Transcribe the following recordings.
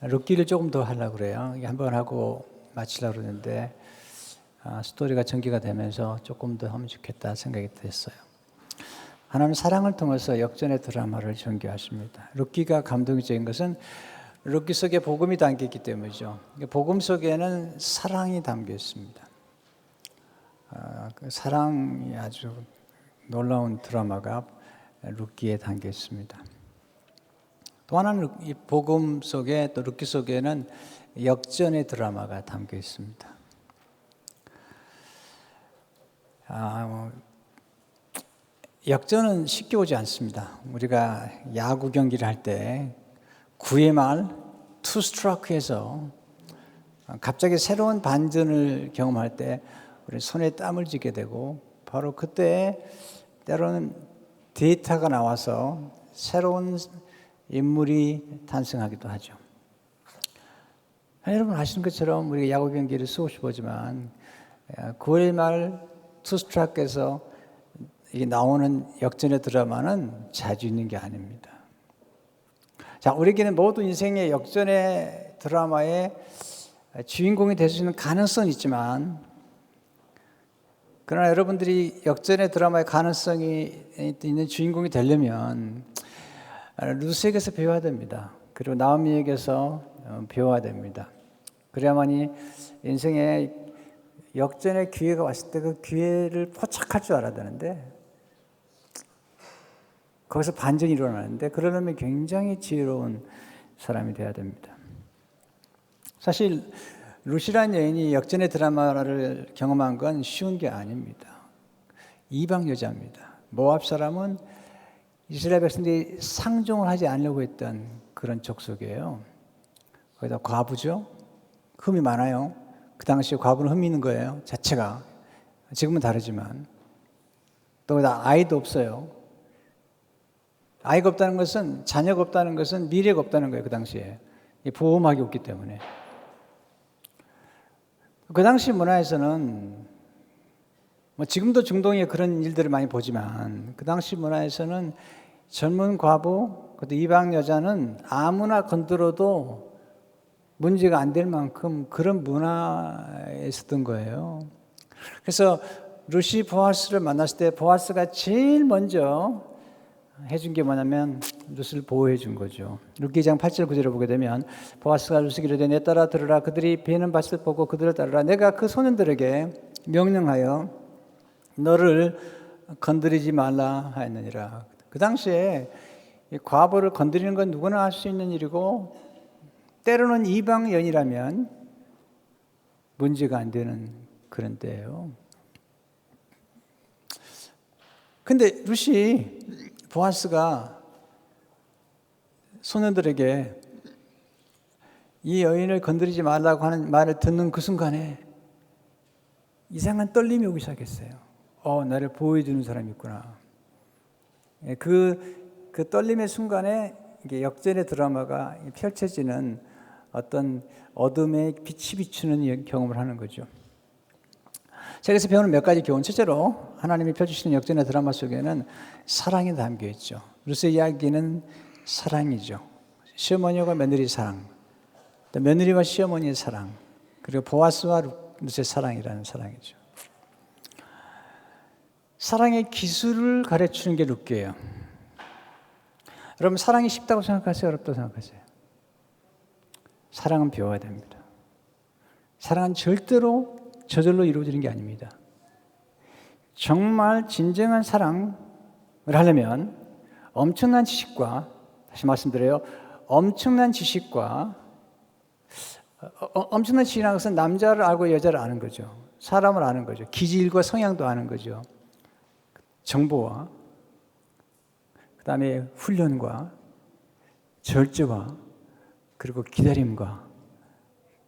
룻기를 조금 더 하려고 그래요. 이게 한번 하고 마치려고 그러는데 스토리가 전개가 되면서 조금 더 하면 좋겠다 생각이 됐어요. 하나님은 사랑을 통해서 역전의 드라마를 전개하십니다. 룻기가 감동적인 것은 룻기 속에 복음이 담겨 있기 때문이죠. 복음 속에는 사랑이 담겨 있습니다. 그 사랑이 아주 놀라운 드라마가 룻기에 담겨 있습니다. 또 하나는 이 복음 속에 또 룻기 속에는 역전의 드라마가 담겨 있습니다. 역전은 쉽게 오지 않습니다. 우리가 야구 경기를 할 때 9회 말 투 스트라이크에서 갑자기 새로운 반전을 경험할 때 우리 손에 땀을 쥐게 되고 바로 그때 때로는 데이터가 나와서 새로운 인물이 탄생하기도 하죠. 여러분 아시는 것처럼 우리가 야구 경기를 수없이 보지만 9회 말 투 스트라이크에서 이게 나오는 역전의 드라마는 자주 있는 게 아닙니다. 자, 우리에게는 모두 인생의 역전의 드라마의 주인공이 될 수 있는 가능성은 있지만, 그러나 여러분들이 역전의 드라마의 가능성이 있는 주인공이 되려면 루스에게서 배워야 됩니다. 그리고 나오미에게서 배워야 됩니다. 그래야만이 인생의 역전의 기회가 왔을 때 그 기회를 포착할 줄 알아야 되는데, 거기서 반전이 일어나는데, 그러려면 굉장히 지혜로운 사람이 되어야 됩니다. 사실 룻이라는 여인이 역전의 드라마를 경험한 건 쉬운 게 아닙니다. 이방 여자입니다. 모압 사람은 이스라엘 백성들이 상종을 하지 않으려고 했던 그런 족속이에요. 거기다 과부죠. 흠이 많아요. 그 당시에 과부는 흠이 있는 거예요. 자체가. 지금은 다르지만. 또 거기다 아이도 없어요. 아이가 없다는 것은, 자녀가 없다는 것은 미래가 없다는 거예요. 그 당시에. 보험학이 없기 때문에. 그 당시 문화에서는 지금도 중동에 그런 일들을 많이 보지만 그 당시 문화에서는 젊은 과부, 그것도 이방 여자는 아무나 건드려도 문제가 안 될 만큼 그런 문화에 있었던 거예요. 그래서 룻이 보아스를 만났을 때 보아스가 제일 먼저 해준 게 뭐냐면 룻을 보호해 준 거죠. 룻기장 8절 9절을 보게 되면 보아스가 룻에게 이르되 내 따라 들으라. 그들이 베는 밭을 보고 그들을 따르라. 내가 그 소년들에게 명령하여 너를 건드리지 말라 하였느니라. 그 당시에 과부를 건드리는 건 누구나 할 수 있는 일이고 때로는 이방 여인이라면 문제가 안 되는 그런 때예요. 근데 룻이 보아스가 소년들에게 이 여인을 건드리지 말라고 하는 말을 듣는 그 순간에 이상한 떨림이 오기 시작했어요. 나를 보호해주는 사람이 있구나. 그 떨림의 순간에 이게 역전의 드라마가 펼쳐지는 어떤 어둠의 빛이 비추는 경험을 하는 거죠. 책에서 배우는 몇 가지 교훈. 첫째로 하나님이 펼치시는 역전의 드라마 속에는 사랑이 담겨 있죠. 룻의 이야기는 사랑이죠. 시어머니와 며느리 사랑, 또 며느리와 시어머니의 사랑, 그리고 보아스와 룻의 사랑이라는 사랑이죠. 사랑의 기술을 가르치는 게 룻기예요. 여러분 사랑이 쉽다고 생각하세요? 어렵다고 생각하세요? 사랑은 배워야 됩니다. 사랑은 절대로 저절로 이루어지는 게 아닙니다. 정말 진정한 사랑을 하려면 엄청난 지식과, 다시 말씀드려요, 엄청난 지식이라는 것은 남자를 알고 여자를 아는 거죠. 사람을 아는 거죠. 기질과 성향도 아는 거죠. 정보와 그 다음에 훈련과 절제와 그리고 기다림과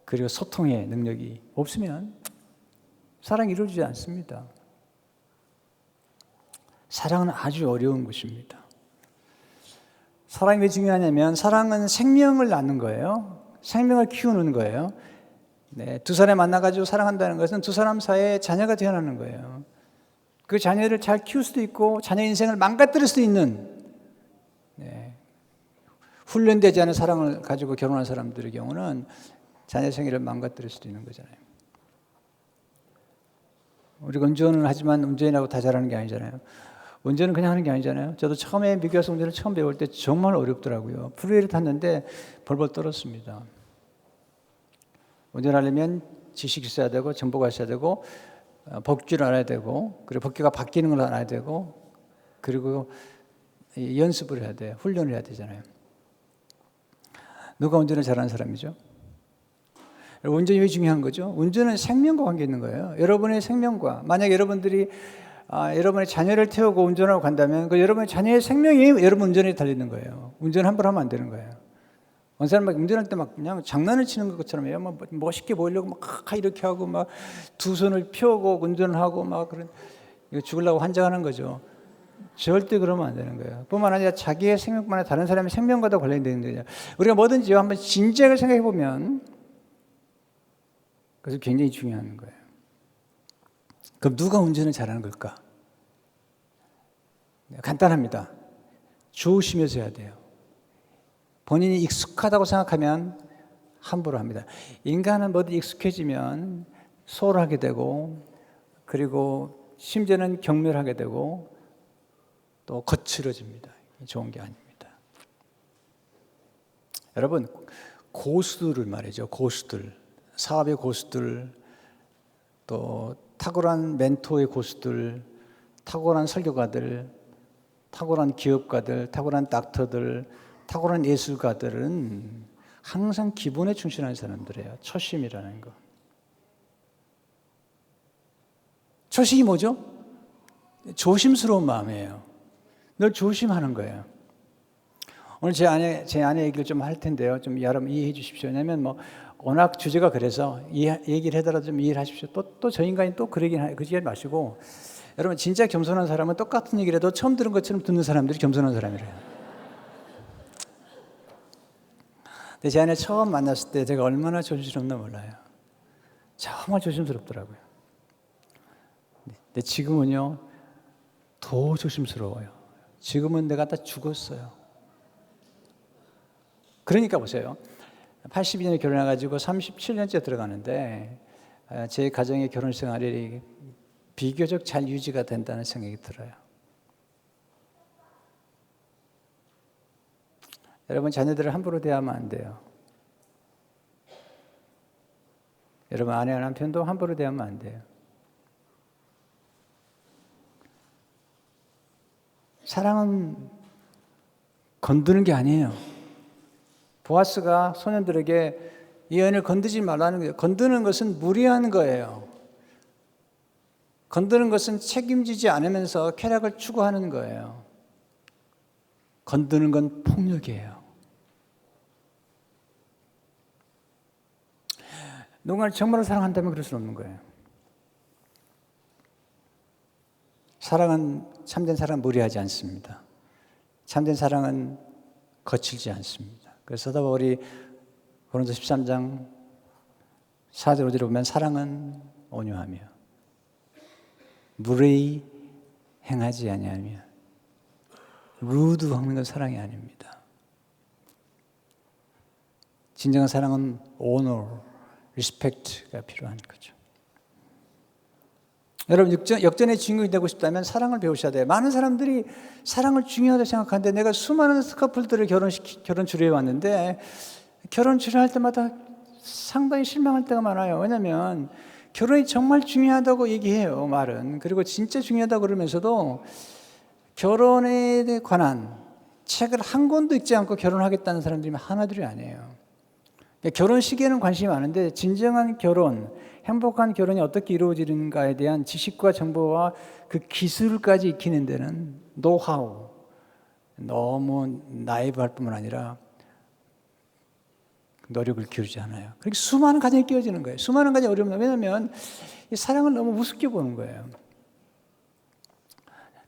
그리고 소통의 능력이 없으면 사랑이 이루어지지 않습니다. 사랑은 아주 어려운 것입니다. 사랑이 왜 중요하냐면 사랑은 생명을 낳는 거예요. 생명을 키우는 거예요. 네, 두 사람이 만나가지고 사랑한다는 것은 두 사람 사이에 자녀가 태어나는 거예요. 그 자녀를 잘 키울 수도 있고 자녀 인생을 망가뜨릴 수도 있는 훈련되지 않은 사랑을 가지고 결혼한 사람들의 경우는 자녀 생애를 망가뜨릴 수도 있는 거잖아요. 우리가 운전을 하지만 운전이라고 다 잘하는 게 아니잖아요. 운전은 그냥 하는 게 아니잖아요. 저도 처음에 미국 와서 운전을 처음 배울 때 정말 어렵더라고요. 프리웨이를 탔는데 벌벌 떨었습니다. 운전하려면 지식이 있어야 되고 정보가 있어야 되고 법규를 알아야 되고 그리고 법규가 바뀌는 걸 알아야 되고 그리고 연습을 해야 돼요. 훈련을 해야 되잖아요. 누가 운전을 잘하는 사람이죠? 운전이 왜 중요한 거죠? 운전은 생명과 관계 있는 거예요. 여러분의 생명과 만약 여러분들이 여러분의 자녀를 태우고 운전하고 간다면 그 여러분의 자녀의 생명이 여러분 운전에 달리는 거예요. 운전 함부로 하면 안 되는 거예요. 어느 사람 막 운전할 때 막 그냥 장난을 치는 것처럼 해요. 막 멋있게 보이려고 막 이렇게 하고 막 두 손을 펴고 운전을 하고 막 그런 이거 죽으려고 환장하는 거죠. 절대 그러면 안 되는 거예요. 뿐만 아니라 자기의 생명뿐만 아니라 다른 사람의 생명과도 관련되는 거예요. 우리가 뭐든지 한번 진지하게 생각해 보면 그것이 굉장히 중요한 거예요. 그럼 누가 운전을 잘하는 걸까? 간단합니다. 조심해서 해야 돼요. 본인이 익숙하다고 생각하면 함부로 합니다. 인간은 뭐든 익숙해지면 소홀하게 되고 그리고 심지어는 경멸하게 되고 또 거칠어집니다. 좋은 게 아닙니다. 여러분 고수들을 말이죠. 고수들, 사업의 고수들, 또 탁월한 멘토의 고수들, 탁월한 설교가들, 탁월한 기업가들, 탁월한 닥터들, 탁월한 예술가들은 항상 기본에 충실한 사람들이에요. 초심이라는 거. 초심이 뭐죠? 조심스러운 마음이에요. 늘 조심하는 거예요. 오늘 제 아내 얘기를 좀 할 텐데요. 좀 여러분 이해해 주십시오. 왜냐면 워낙 주제가 그래서 얘기를 해더라도 좀 이해를 하십시오. 또 저 인간이 또 그러지 마시고 여러분 진짜 겸손한 사람은 똑같은 얘기를 해도 처음 들은 것처럼 듣는 사람들이 겸손한 사람이래요. 근데 제 아내 처음 만났을 때 제가 얼마나 조심스럽나 몰라요. 정말 조심스럽더라고요. 근데 지금은요 더 조심스러워요. 지금은 내가 다 죽었어요. 그러니까 보세요. 82년에 결혼해가지고 37년째 들어가는데 제 가정의 결혼 생활이 비교적 잘 유지가 된다는 생각이 들어요. 여러분 자녀들을 함부로 대하면 안 돼요. 여러분 아내와 남편도 함부로 대하면 안 돼요. 사랑은 건드는 게 아니에요. 보아스가 소년들에게 이 여인을 건드지 말라는 거예요. 건드는 것은 무리한 거예요. 건드는 것은 책임지지 않으면서 쾌락을 추구하는 거예요. 건드는 건 폭력이에요. 누군가를 정말로 사랑한다면 그럴 수는 없는 거예요. 참된 사랑은 무리하지 않습니다. 참된 사랑은 거칠지 않습니다. 그래서 사도 바울이 고린도 13장 4절 5절에 보면 사랑은 온유하며 무례히 행하지 아니하며 루드하는 건 사랑이 아닙니다. 진정한 사랑은 honor, respect가 필요한 거죠. 여러분 역전의 주인공이 되고 싶다면 사랑을 배우셔야 돼요. 많은 사람들이 사랑을 중요하다고 생각하는데 내가 수많은 커플들을 결혼 주례해 왔는데 결혼 주례할 때마다 상당히 실망할 때가 많아요. 왜냐하면 결혼이 정말 중요하다고 얘기해요, 말은. 그리고 진짜 중요하다고 그러면서도 결혼에 관한 책을 한 권도 읽지 않고 결혼하겠다는 사람들이 하나둘이 아니에요. 결혼 시기에는 관심이 많은데 진정한 결혼, 행복한 결혼이 어떻게 이루어지는가에 대한 지식과 정보와 그 기술까지 익히는 데는 노하우, 너무 나이브할 뿐만 아니라 노력을 기울이지 않아요. 그렇게 수많은 가정이 깨어지는 거예요. 수많은 가정이 어려움이 왜냐하면 이 사랑을 너무 우습게 보는 거예요.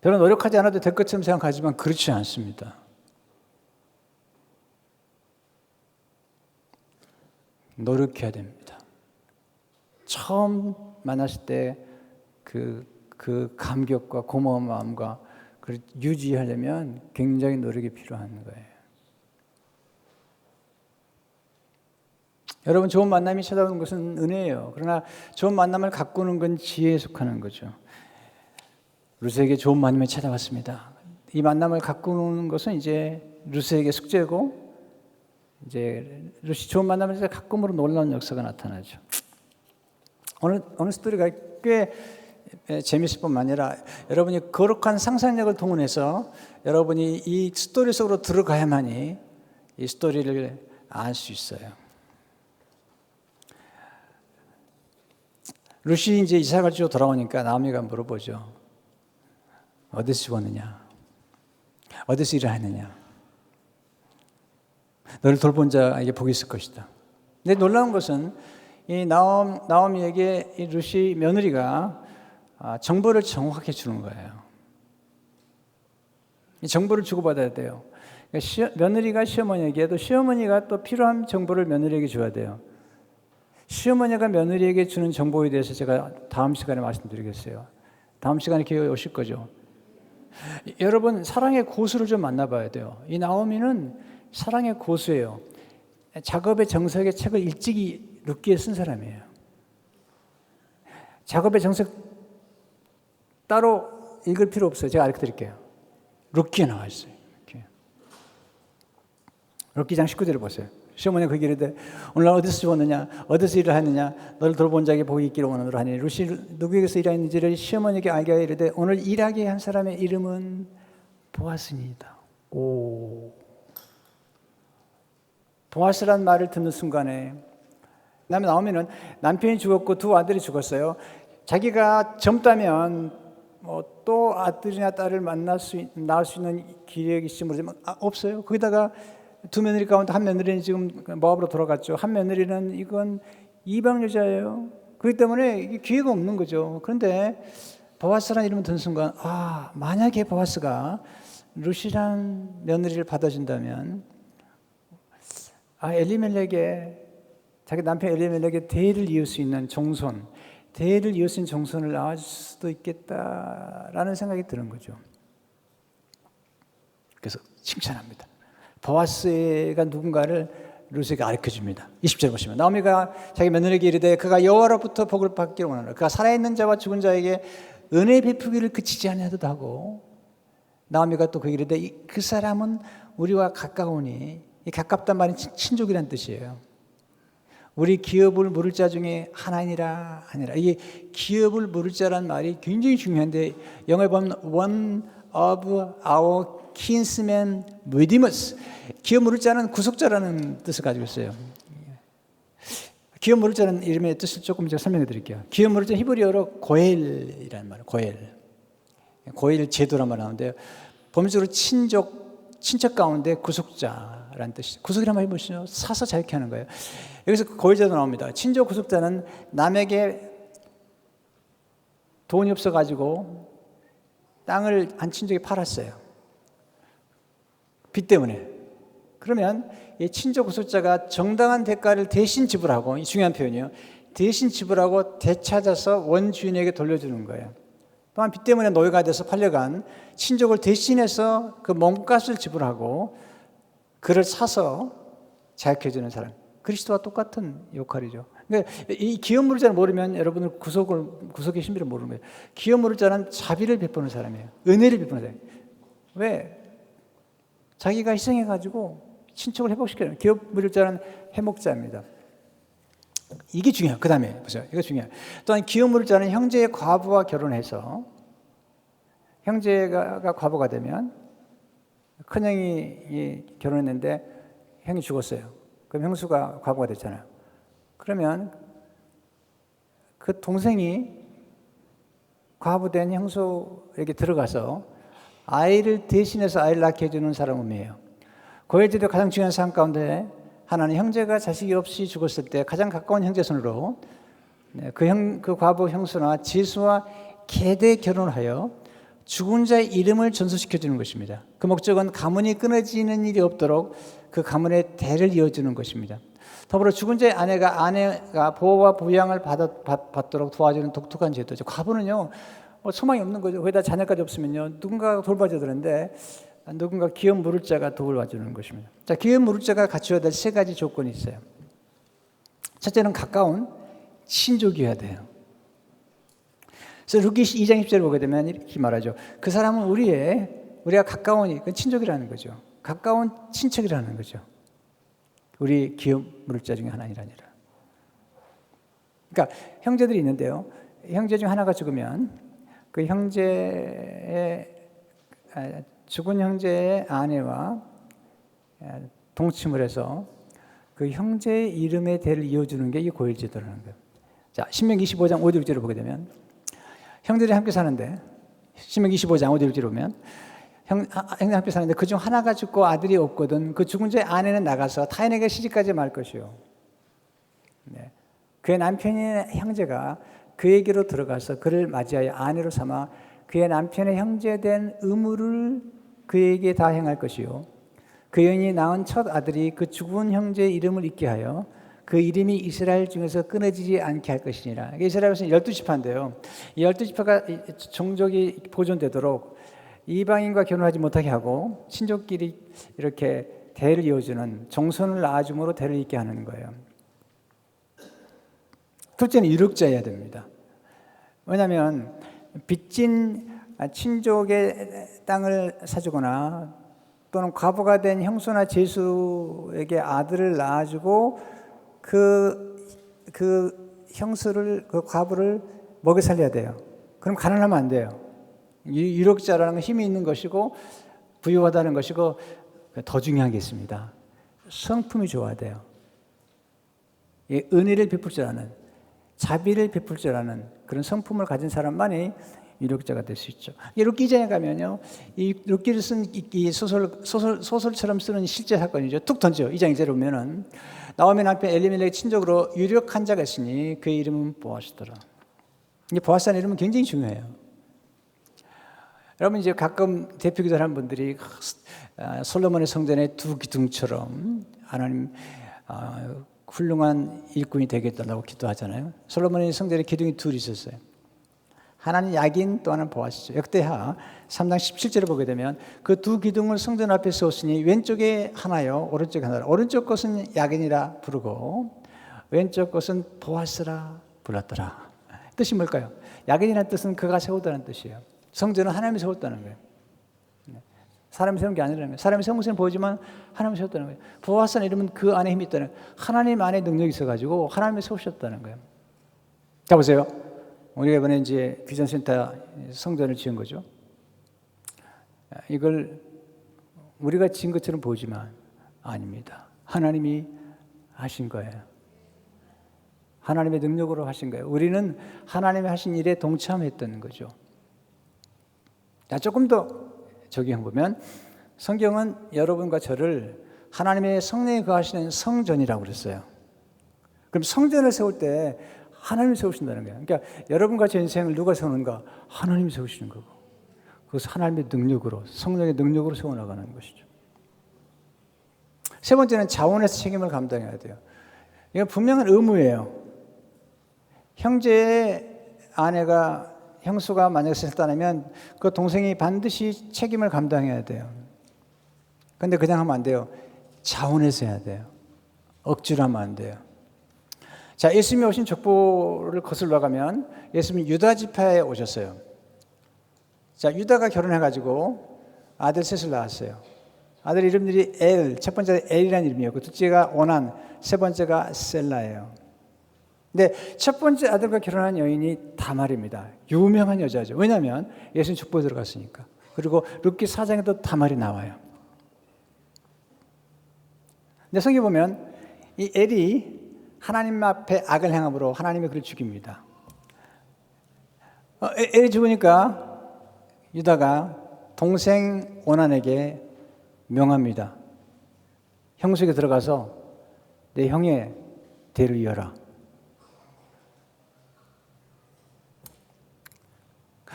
별로 노력하지 않아도 될 것처럼 생각하지만 그렇지 않습니다. 노력해야 됩니다. 처음 만났을 때 그 감격과 고마운 마음과 그걸 유지하려면 굉장히 노력이 필요한 거예요. 여러분, 좋은 만남이 찾아오는 것은 은혜예요. 그러나 좋은 만남을 가꾸는 건 지혜에 속하는 거죠. 루스에게 좋은 만남이 찾아왔습니다. 이 만남을 가꾸는 것은 이제 루스에게 숙제고, 이제 루시 좋은 만남을 가꿈으로 놀라운 역사가 나타나죠. 오늘 스토리가 꽤 재미있을 뿐만 아니라 여러분이 거룩한 상상력을 동원해서 여러분이 이 스토리 속으로 들어가야만이 이 스토리를 알 수 있어요. 루시 이제 이삭을 주고 돌아오니까 나오미가 물어보죠. 어디서 죽었느냐? 어디서 일을 했느냐? 너를 돌본 자에게 복이 있을 것이다. 근데 놀라운 것은 이 나오미에게 이 루시 며느리가 정보를 정확하게 주는 거예요. 이 정보를 주고받아야 돼요. 그러니까 며느리가 시어머니에게도 시어머니가 또 필요한 정보를 며느리에게 줘야 돼요. 시어머니가 며느리에게 주는 정보에 대해서 제가 다음 시간에 말씀드리겠어요. 다음 시간에 기회가 오실 거죠. 여러분, 사랑의 고수를 좀 만나봐야 돼요. 이 나오미는 사랑의 고수예요. 작업의 정석의 책을 일찍이 룻기에 쓴 사람이에요. 작업의 정석 따로 읽을 필요 없어요. 제가 알려 드릴게요. 룻기에 나와 있어요. 룻기장 19절을 보세요. 시어머니가 그 길에 오늘 어디서 죽었느냐, 어디서 일을 하느냐, 너를 돌본 자에게 복이 있기를 원하노라 하니 루시 누구에게서 일하였는지를 시어머니에게 알게 하여 이르되 오늘 일하게 한 사람의 이름은 보아스니이다. 보아스란 말을 듣는 순간에 나오미는 남편이 죽었고 두 아들이 죽었어요. 자기가 젊다면 또 아들이나 딸을 낳을 수 있는 기력이 있을지 모르지만 없어요. 거기다가 두 며느리 가운데 한 며느리는 지금 모압으로 돌아갔죠. 한 며느리는 이건 이방 여자예요. 그렇기 때문에 이게 기회가 없는 거죠. 그런데 보아스라는 이름을 듣는 순간 만약에 보아스가 루시란 며느리를 받아준다면 엘리멜렉의 자기 남편 엘리멜렉의 대를 이을 수 있는 종손, 대를 이을 수 있는 종손을 낳을 수도 있겠다라는 생각이 드는 거죠. 그래서 칭찬합니다. 보아스가 누군가를 루스에게 가르쳐줍니다. 20절 보시면 나오미가 자기 며느리에게 이르되 그가 여호와로부터 복을 받기를 원하노라. 그가 살아있는 자와 죽은 자에게 은혜 베푸기를 그치지 아니하도다 하고 나오미가 또 그 이르되 그 사람은 우리와 가까우니 이 가깝단 말은 친족이란 뜻이에요. 우리 기업을 물을 자 중에 하나니라 하니라. 이게 기업을 물을 자란 말이 굉장히 중요한데 영어에 보면 one of our kinsmen redeemers. 기업 물을 자는 구속자라는 뜻을 가지고 있어요. 기업 물을 자는 이름의 뜻을 조금 제가 설명해 드릴게요. 기업 물을 자 히브리어로 고엘이라는 말이에요. 고엘 제도란 말이 나오는데요. 범죄적으로 친척 가운데 구속자라는 뜻이죠. 구속이란 말이 무엇이죠? 사서 자유케 하는 거예요. 여기서 고엘제도 나옵니다. 친족 구속자는 남에게 돈이 없어가지고 땅을 한 친족이 팔았어요. 빚 때문에. 그러면 이 친족 구속자가 정당한 대가를 대신 지불하고, 이 중요한 표현이에요. 대신 지불하고 되찾아서 원주인에게 돌려주는 거예요. 또한 빚 때문에 노예가 돼서 팔려간 친족을 대신해서 그 몸값을 지불하고 그를 사서 자유해주는 사람. 그리스도와 똑같은 역할이죠. 그러니까 이 기업 물을 자를 모르면 여러분은 구속의 신비를 모르는 거예요. 기업 물을 자는 자비를 베푸는 사람이에요. 은혜를 베푸는 사람이에요. 왜? 자기가 희생해가지고 친척을 회복시키는 기업 물을 자는 해목자입니다. 이게 중요해요. 그 다음에 보세요. 이거 중요해요. 또한 기업 물을 자는 형제의 과부와 결혼해서 형제가 과부가 되면 큰형이 결혼했는데 형이 죽었어요. 그럼 형수가 과부가 됐잖아요. 그러면 그 동생이 과부된 형수에게 들어가서 아이를 대신해서 아이를 낳게 해주는 사람이에요. 고엘제도 가장 중요한 사항 가운데 하나는 형제가 자식이 없이 죽었을 때 가장 가까운 형제손으로 그 과부 형수나 제수와 계대 결혼하여 죽은 자의 이름을 전수시켜주는 것입니다. 그 목적은 가문이 끊어지는 일이 없도록 그 가문의 대를 이어주는 것입니다. 더불어 죽은 자의 아내가 보호와 부양을 받도록 도와주는 독특한 제도죠. 과부는요, 소망이 없는 거죠. 거기다 자녀까지 없으면요, 누군가가 돌봐줘야 되는데 누군가 기업 물을 자가 돌봐주는 것입니다. 자, 기업 물을 자가 갖춰야 될 세 가지 조건이 있어요. 첫째는 가까운 친족이어야 돼요. 그래서 룻기 2장 10절을 보게 되면 이렇게 말하죠. 그 사람은 우리가 가까우니 그 친족이라는 거죠. 가까운 친척이라는 거죠. 우리 기업 물자 중에 하나니라니라. 그러니까 형제들이 있는데요. 형제 중 하나가 죽으면 그 죽은 형제의 아내와 동침을 해서 그 형제의 이름의 대를 이어주는 게 이 고일제도라는 거예요. 자, 신명기 25장 5절 6절을 보게 되면 형들이 함께 사는데 신명기 25장 5절 6절을 보면 형들이 함께 사는데 그중 하나가 죽고 아들이 없거든 그 죽은 자의 아내는 나가서 타인에게 시집가지 말 것이요. 네. 그의 남편의 형제가 그에게로 들어가서 그를 맞이하여 아내로 삼아 그의 남편의 형제된 의무를 그에게 다 행할 것이요. 그 여인이 낳은 첫 아들이 그 죽은 형제의 이름을 잊게 하여 그 이름이 이스라엘 중에서 끊어지지 않게 할 것이니라. 이스라엘에서는 12지파인데요. 이 12지파가 종족이 보존되도록 이방인과 결혼하지 못하게 하고 친족끼리 이렇게 대를 이어주는 종손을 낳아줌으로 대를 잇게 하는 거예요. 둘째는 유력자여야 됩니다. 왜냐하면 빚진 친족의 땅을 사주거나 또는 과부가 된 형수나 제수에게 아들을 낳아주고 그 형수를 그 과부를 먹여 살려야 돼요. 그럼 가난하면 안 돼요. 유력자라는 건 힘이 있는 것이고 부유하다는 것이고 더 중요한 게 있습니다. 성품이 좋아야 돼요. 은혜를 베풀 줄 아는 자비를 베풀 줄 아는 그런 성품을 가진 사람만이 유력자가 될 수 있죠. 룻기 2장에 가면요, 이 룻기를 쓴 이 소설처럼 쓰는 실제 사건이죠. 툭 던져 2장 2절에 보면은 나오미 남편 엘리멜렉의 친족으로 유력한 자가 있으니 그의 이름은 보아스더라. 이 보아스라는 이름은 굉장히 중요해요. 여러분 이제 가끔 대표기도를 한 분들이 솔로몬의 성전의 두 기둥처럼 하나님 훌륭한 일꾼이 되겠다고 기도하잖아요. 솔로몬의 성전에 기둥이 둘이 있었어요. 하나는 야긴 또 하나는 보아스죠. 역대하 3장 17절을 보게 되면 그 두 기둥을 성전 앞에 세웠으니 왼쪽에 하나요 오른쪽에 하나라. 오른쪽 것은 야긴이라 부르고 왼쪽 것은 보아스라 불렀더라. 뜻이 뭘까요? 야긴이라는 뜻은 그가 세우다는 뜻이에요. 성전은 하나님이 세웠다는 거예요. 사람이 세운 게 아니라는 거예요. 사람이 세운 것은 보이지만 하나님이 세웠다는 거예요. 보아스라는 이름은 그 안에 힘이 있다는 거예요. 하나님 안에 능력이 있어가지고 하나님이 세우셨다는 거예요. 자 보세요. 우리가 이번에 이제 비전센터 성전을 지은 거죠. 이걸 우리가 지은 것처럼 보이지만 아닙니다. 하나님이 하신 거예요. 하나님의 능력으로 하신 거예요. 우리는 하나님이 하신 일에 동참했던 거죠. 자, 조금 더 적용해 보면 성경은 여러분과 저를 하나님의 성령이 거하시는 성전이라고 그랬어요. 그럼 성전을 세울 때 하나님이 세우신다는 거예요. 그러니까 여러분과 제 인생을 누가 세우는가? 하나님이 세우시는 거고 그것은 하나님의 능력으로 성령의 능력으로 세워나가는 것이죠. 세 번째는 자원에서 책임을 감당해야 돼요. 이건 분명한 의무예요. 형제의 아내가 형수가 만약에 살다면 그 동생이 반드시 책임을 감당해야 돼요. 그런데 그냥 하면 안 돼요. 자원해서 해야 돼요. 억지로 하면 안 돼요. 자, 예수님이 오신 족보를 거슬러 가면 예수님이 유다 지파에 오셨어요. 자, 유다가 결혼해가지고 아들 셋을 낳았어요. 아들 이름들이 엘, 첫 번째가 엘이라는 이름이었고 둘째가 오난, 세 번째가 셀라예요. 근데 첫 번째 아들과 결혼한 여인이 다말입니다. 유명한 여자죠. 왜냐하면 예수님 족보에 들어갔으니까. 그리고 룻기 4장에도 다말이 나와요. 근데 성경 보면 이 엘이 하나님 앞에 악을 행함으로 하나님이 그를 죽입니다. 엘이 죽으니까 유다가 동생 오난에게 명합니다. 형수에게 들어가서 내 형의 대를 이어라.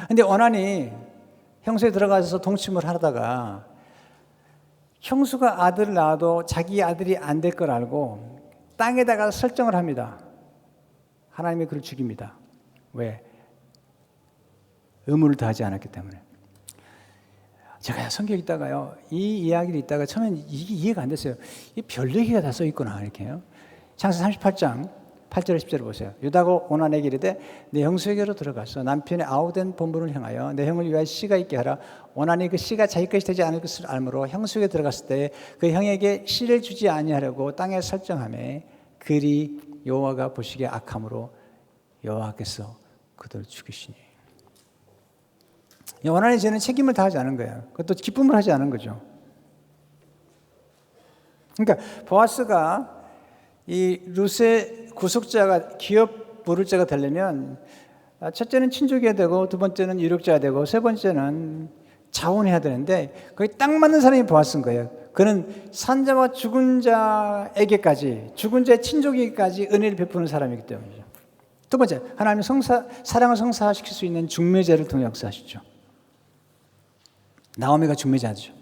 근데 오난이 형수에 들어가서 동침을 하다가 형수가 아들을 낳아도 자기 아들이 안 될 걸 알고 땅에다가 설정을 합니다. 하나님이 그를 죽입니다. 왜? 의무를 다하지 않았기 때문에. 제가 성경 읽다가요, 이 이야기를 읽다가 처음엔 이게 이해가 안 됐어요. 이 별 얘기가 다 써 있구나, 이렇게요. 창세 38장 8절 10절 보세요. 유다가 오난에게 이르되 내 형수에게로 들어가서 남편의 아우된 본분을 향하여 내 형을 위하여 씨가 있게 하라. 오난이 그 씨가 자기 것이 되지 않을 것을 알므로 형수에게 들어갔을 때 그 형에게 씨를 주지 아니하려고 땅에 설정하매 그리 여호와가 보시기에 악함으로 여호와께서 그들을 죽이시니. 오난의 죄는 책임을 다하지 않은 거예요. 그것도 기쁨을 하지 않은 거죠. 그러니까 보아스가 이 룻의 구속자가 기업 부를자가 되려면 첫째는 친족해야 되고 두 번째는 유력자가 되고 세 번째는 자원해야 되는데 거기 딱 맞는 사람이 보아스인 거예요. 그는 산자와 죽은 자에게까지 죽은 자의 친족에게까지 은혜를 베푸는 사람이기 때문이죠. 두 번째, 하나님의 사랑을 성사시킬 수 있는 중매자를 통해 역사하시죠. 나오미가 중매자죠.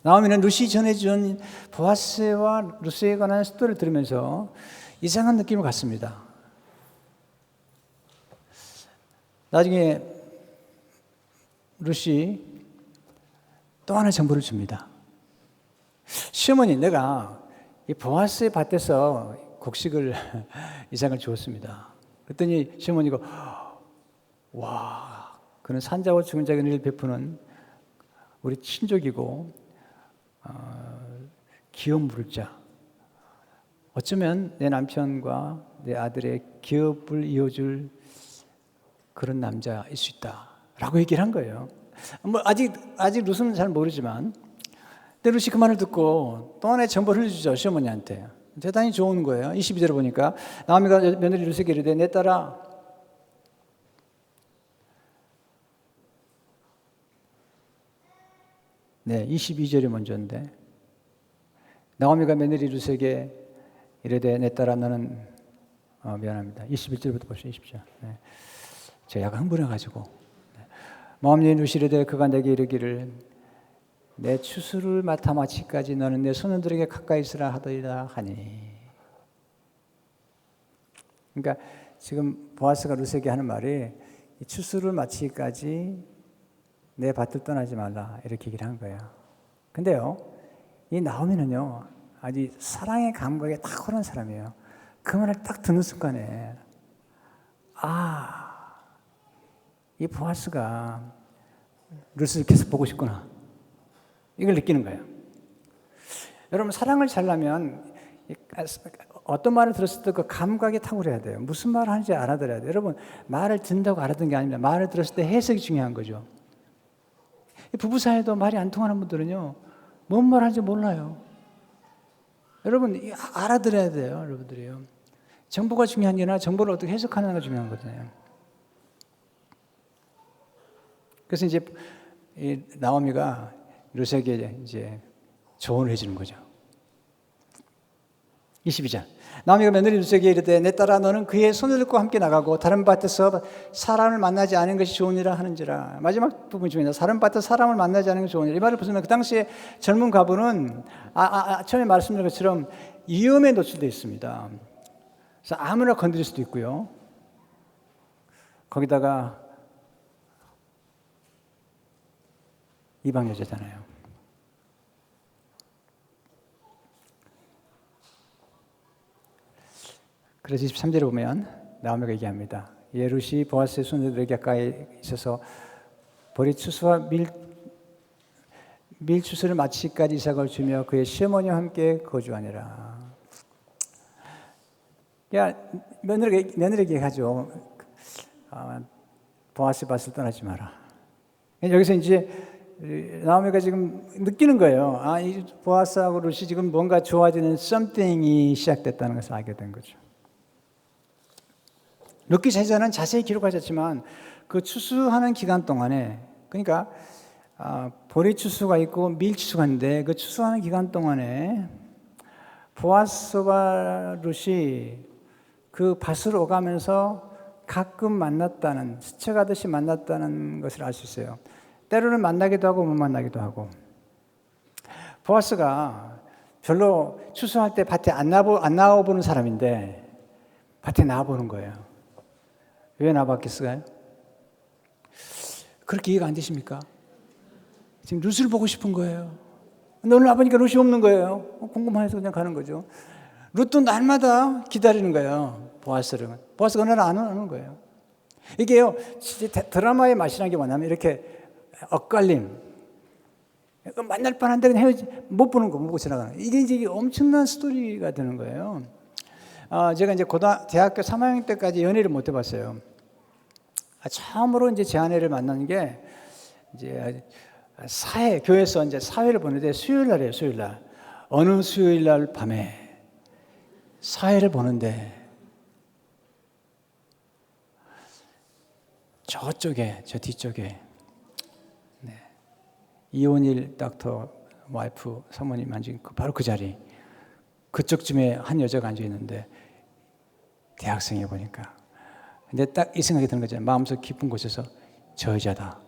나오미는 룻이 전해준 보아스와 룻에 관한 스토리를 들으면서 이상한 느낌을 갖습니다. 나중에 룻이 또 하나의 정보를 줍니다. 시어머니, 내가 이 보아스의 밭에서 곡식을 이삭을 주었습니다. 그랬더니 시어머니가 와, 그는 산자와 죽은 자에게 은혜를 베푸는 우리 친족이고 기업 물을 자. 어쩌면 내 남편과 내 아들의 기업을 이어줄 그런 남자일 수 있다라고 얘기를 한 거예요. 뭐 아직 룻은 잘 모르지만, 근데 룻이 그 말을 듣고 또 하나의 정보를 흘려주죠, 시어머니한테. 대단히 좋은 거예요. 22절에 보니까 나오미가 며느리 룻에게 이르되 내 딸아, 네, 22절이 먼저인데 나오미가 며느리 룻에게 이르되 내 딸아 너는 미안합니다. 21절부터 보시죠. 20절. 네. 제가 약간 흥분해가지고 마음이 룻이 이르되 그가 내게 이르기를 내 추수를 맡아 마치까지 너는 내 손녀들에게 가까이 있으라 하더이다 하니. 그러니까 지금 보아스가 룻에게 하는 말이 추수를 마치기까지 내 밭을 떠나지 말라 이렇게 얘기를 한 거예요. 근데요, 이 나오미는요 아주 사랑의 감각에 탁월한 사람이에요. 그 말을 딱 듣는 순간에 이 보아스가 룻을 계속 보고 싶구나 이걸 느끼는 거예요. 여러분, 사랑을 잘하면 어떤 말을 들었을 때 그 감각이 탁월해야 돼요. 무슨 말을 하는지 알아들어야 돼요. 여러분, 말을 듣는다고 알아듣는 게 아닙니다. 말을 들었을 때 해석이 중요한 거죠. 부부 사이도 말이 안 통하는 분들은요 뭔 말 하는지 몰라요. 여러분, 알아들어야 돼요. 여러분들이요. 정보가 중요한 게 아니라 정보를 어떻게 해석하는 게 중요한 거잖아요. 그래서 이제 이 나오미가 룻에게 이제 조언을 해주는 거죠. 22절. 나오미가 며느리 룻에게 이르되 내 딸아 너는 그의 손들과 함께 나가고 다른 밭에서 사람을 만나지 않은 것이 좋으니라 하는지라. 마지막 부분 중에 다른 밭에서 사람을 만나지 않은 것이 좋으니라. 이 말을 보시면 그 당시에 젊은 과부는 처음에 말씀드린 것처럼 위험에 노출되어 있습니다. 그래서 아무나 건드릴 수도 있고요. 거기다가 이방 여자잖아요. 그래서 23절에 보면 나오미가 얘기합니다. 룻이 보아스의 손녀들에게 가까이 있어서 보리 추수와 밀 추수를 마치기까지 이삭을 주며 그의 시어머니와 함께 거주하니라. 며느리에게 얘기하죠. 보아스 밭을 떠나지 마라. 여기서 이제 나오미가 지금 느끼는 거예요. 이 보아스하고 룻이 지금 뭔가 좋아지는 something이 시작됐다는 것을 알게 된 거죠. 룻기 제자는 자세히 기록하셨지만 그 추수하는 기간 동안에, 그러니까 보리 추수가 있고 밀 추수가 있는데 그 추수하는 기간 동안에 보아스와 룻이 그 밭을 오가면서 가끔 만났다는, 스쳐가듯이 만났다는 것을 알 수 있어요. 때로는 만나기도 하고 못 만나기도 하고. 보아스가 별로 추수할 때 밭에 안 나와보는 사람인데 밭에 나와보는 거예요. 왜 나와봤겠어요? 그렇게 이해가 안 되십니까? 지금 룻을 보고 싶은 거예요. 근데 오늘 나보니까 룻이 없는 거예요. 궁금해서 그냥 가는 거죠. 룻도 날마다 기다리는 거예요. 보아스를. 보아스가 어느 날 안 오는 거예요. 이게요, 진짜 드라마의 맛이라는 게 뭐냐면 이렇게 엇갈림. 만날 뻔한데 그냥 못 보는 거, 못 보고 지나가는 거. 이게 이제 엄청난 스토리가 되는 거예요. 제가 이제 대학교 3학년 때까지 연애를 못 해봤어요. 처음으로 이제 제 아내를 만난 게 이제 교회에서 이제 사회를 보는데 수요일 날이에요, 수요일 날. 어느 수요일 날 밤에 사회를 보는데 저쪽에, 저 뒤쪽에 이온일 닥터 와이프 사모님 앉은 바로 그 자리, 그쪽쯤에 한 여자가 앉아 있는데 대학생이 보니까. 근데 딱 이 생각이 드는 거죠. 마음속 깊은 곳에서 저 여자다.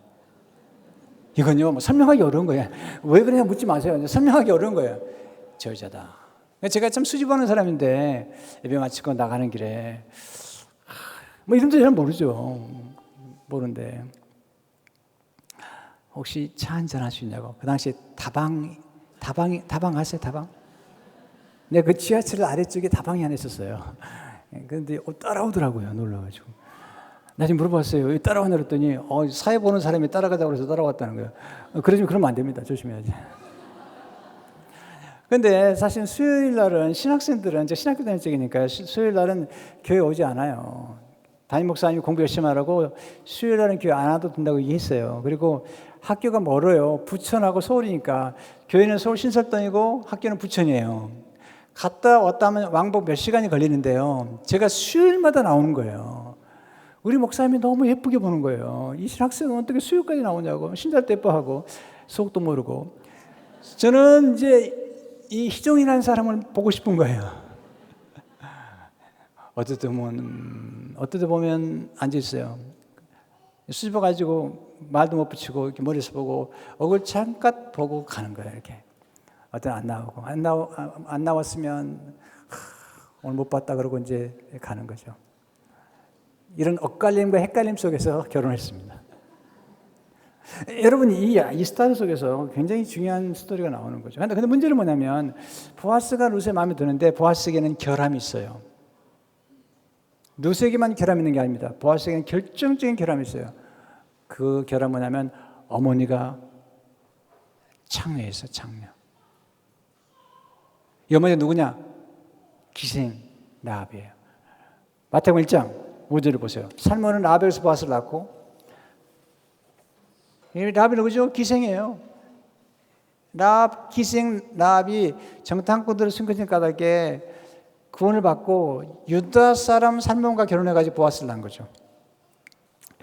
이건요, 뭐 설명하기 어려운 거예요. 왜 그러냐 묻지 마세요. 설명하기 어려운 거예요. 저 여자다. 제가 참 수줍어하는 사람인데 예배 마치고 나가는 길에 뭐 이름도 잘 모르죠. 모르는데 혹시 차 한잔 할 수 있냐고. 그 당시에 다방 아세요? 다방? 네, 그 지하철 아래쪽에 다방이 하나 있었어요. 그런데 따라오더라고요. 놀라가지고. 나중에 물어봤어요. 왜 따라오냐 그랬더니 사회 보는 사람이 따라가자고 해서 따라왔다는 거예요. 그러면 안 됩니다. 조심해야지. 근데 사실 수요일 날은 신학생들은 이제 신학교 다닐 적이니까 수요일 날은 교회 오지 않아요. 담임 목사님이 공부 열심히 하라고 수요일 날은 교회 안 와도 된다고 얘기했어요. 그리고 학교가 멀어요. 부천하고 서울이니까 교회는 서울 신설동이고 학교는 부천이에요. 갔다 왔다 하면 왕복 몇 시간이 걸리는데요. 제가 수요일마다 나오는 거예요. 우리 목사님이 너무 예쁘게 보는 거예요. 이 신학생은 어떻게 수요일까지 나오냐고. 신잘 예뻐하고 속도 모르고. 저는 이제 이 희종이라는 사람을 보고 싶은 거예요. 어떨 때 보면 앉아 있어요. 수줍어가지고 말도 못 붙이고 이렇게 머리에서 보고 얼굴 잠깐 보고 가는 거예요. 이렇게. 어떤 안 나오고 안 나왔으면 오늘 못 봤다 그러고 이제 가는 거죠. 이런 엇갈림과 헷갈림 속에서 결혼했습니다. 여러분 이 스타일 속에서 굉장히 중요한 스토리가 나오는 거죠. 근데 문제는 뭐냐면 보아스가 룻의 마음에 드는데 보아스에게는 결함이 있어요. 룻에게만 결함이 있는 게 아닙니다. 보아스에게는 결정적인 결함이 있어요. 그 결함은 뭐냐면 어머니가 창녀였어요. 창녀. 이 어머니가 누구냐? 기생 라합이에요. 마태복음 1장 5절을 보세요. 살몬은 라합에서 보아스를 낳고, 라합이 누구죠? 기생이에요. 기생 라합이 정탐꾼들을 숨겨진 까닭에 구원을 받고 유다 사람 살몬과 결혼해가지고 보아스를 낳은 거죠.